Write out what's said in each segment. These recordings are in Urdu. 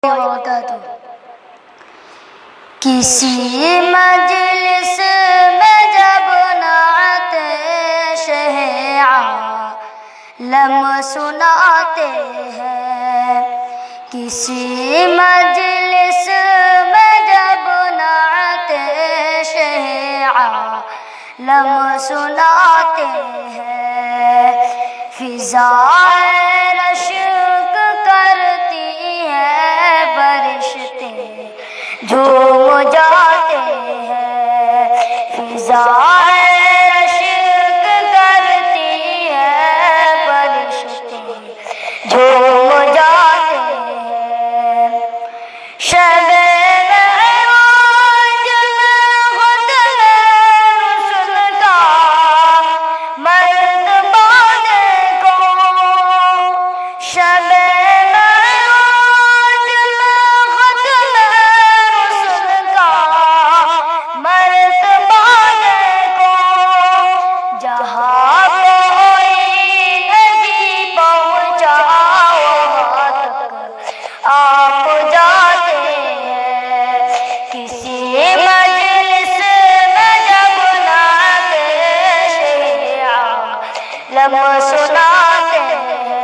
وبرکاتہ۔ کسی مجلس میں جب نعت شہ عالم سناتے ہیں، کسی مجلس میں جب نعت شہ عالم سناتے ہیں، فضائے رشک کرتی ہے، فرشتے جھوم جاتے ہیں، فضائے رشک کرتی ہے، فرشتے جھوم جاتے ہیں۔ شب معراج میں ختم رسل کا مرتبہ دیکھو، شب معراج میں ختم رسل کا مرتبہ دیکھو، جہاں کوئی نہیں پہنچا وہاں تک آپ جاتے ہیں، کسی مجلس میں جب نعت شہ عالم سناتے ہیں،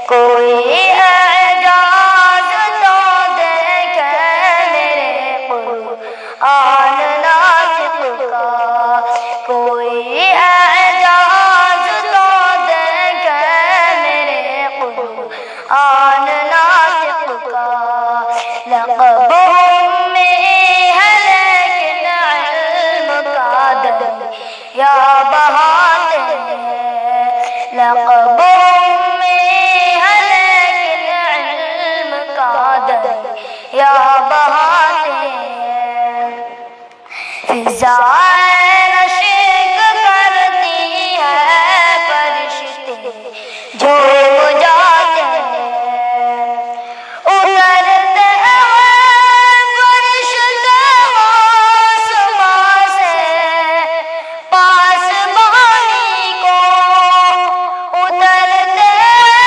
کوئی اعجاز تو دیکھے میرے قرآن ناطق کا، کوئی اعجاز تو دیکھے میرے قرآن ناطق کا۔ لقب امی ہے لیکن علم کا دریا بہاتے ہیں، لقب امی ہے لیکن علم کا دریا بہاتے ہیں، فضائے رشک کرتی ہے، فرشتے جھوم جاتے ہیں، اترتے ہیں فرشتے آسمان سے پاسبانی کو، اترتے ہیں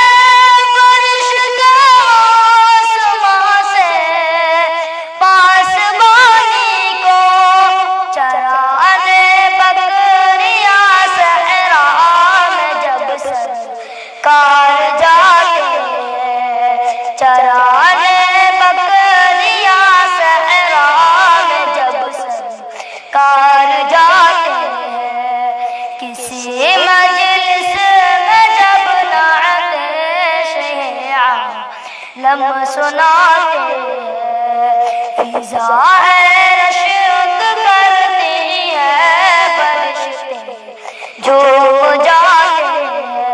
فرشتے آسمان سے پاسبانی کو، چرانے بکریاں صحرا میں جب سرکار جاتے ہیں، چرانے بکریاں صحرا میں جب سرکار جاتے ہیں، کسی مجلس میں جب نعت شہ عالم سناتے ہیں، فضائے رشک کرتی ہے، فرشتے جھوم جاتے ہیں،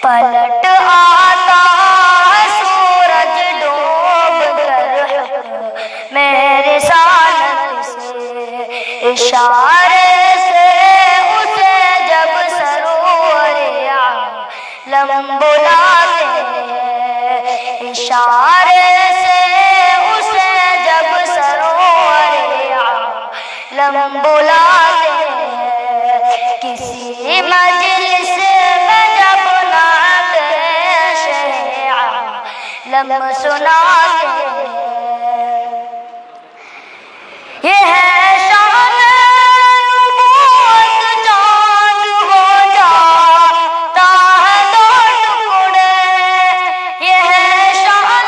پلٹ آتا ہے سورج ڈوب کر حکم میرے رسالت سے، اشارے سے اسے جب سرور عالم بلاتے ہیں، اشارے سے اسے جب سرور عالم بلاتے ہیں، کسی مجلس میں جب نعت شہ عالم سناتے ہیں، یہ ہے شان نبوت، چاند ہو جاتا ہے دو ٹکڑے، یہ ہے شان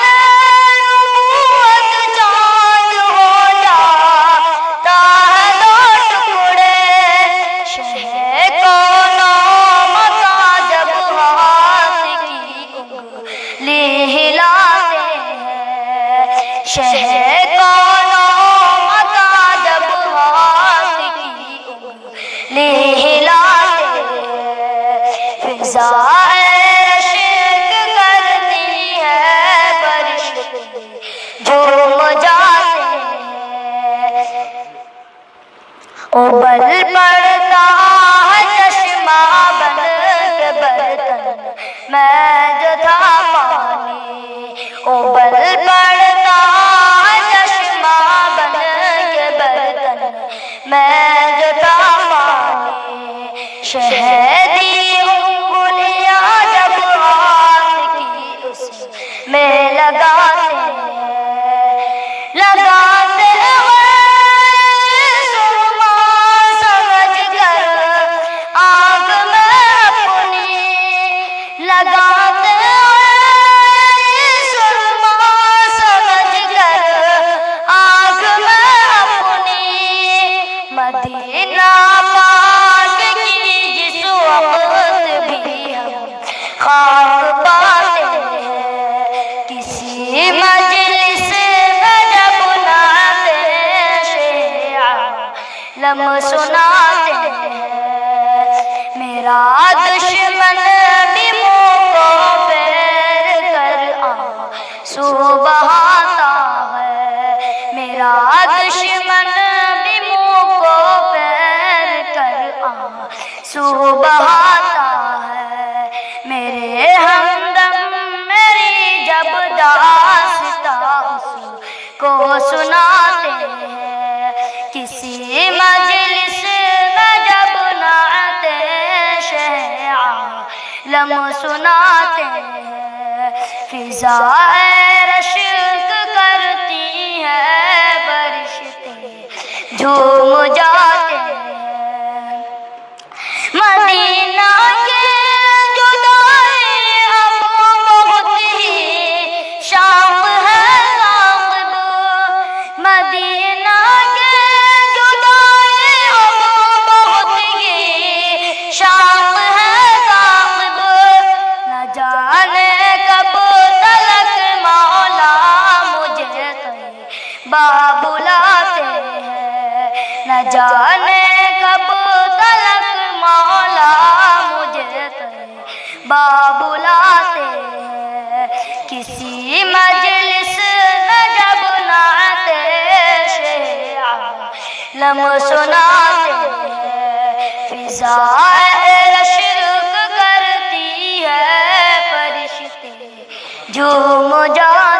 نبوت، چاند ہو جاتا ہے دو ٹکڑے، شہ کون متا جب ہاتھ کی انگلی ہلاتے ہیں، شہ کون متا جب ہاتھ کی انگلی ہلاتے ہیں، فضائے رشک کرتی ہے، فرشتے جھوم جاتے ہیں، ابل پڑتا ہے چشمہ بن کے برتن میں جو تھا پانی، ابل پڑتا ہے چشمہ بن کے برتن میں جو تھا پانی، شہدی انگلیاں جب ہاتھ کی اس میں لگاتے ہوئے سرما سمجھ کر آنکھ میں اپنی، لگاتے ہوئے سرما سمجھ کر آنکھ میں اپنی، مدینہ پاک کی جس وقت بھی ہم خاک پاتے ہیں، کسی مجلس میں جب نعت شیع عالم سناتے ہیں، میرا دشمن بھی منہ کو پیر کر آنسو بہاتا ہے، میرا دشمن بھی منہ کو پیر کر آنسو بہاتا ہے، میرے ہمدم میری جب داستاں اس کو سناتے ہیں، کسی مجلس میں جب نعت شیع عالم سناتے ہیں، فضائے رشک کرتی ہے فرشتے جھوم جاتے ہیں، مدینہ کے جدائی اب بہت ہی شام ہے عاقب، مدینہ کے جدائی اب بہت ہی شام ہے عاقب، نہ جانے کب تلک مولا مجھے طیبہ بلاتے ہیں، نہ جانے کب تلک مولا مجھے طیبہ بلاتے ہیں، کسی مجلس میں جب نعت شیع عالم سناتے ہیں، فضائے رشک کرتی ہے فرشتے جھوم جاتے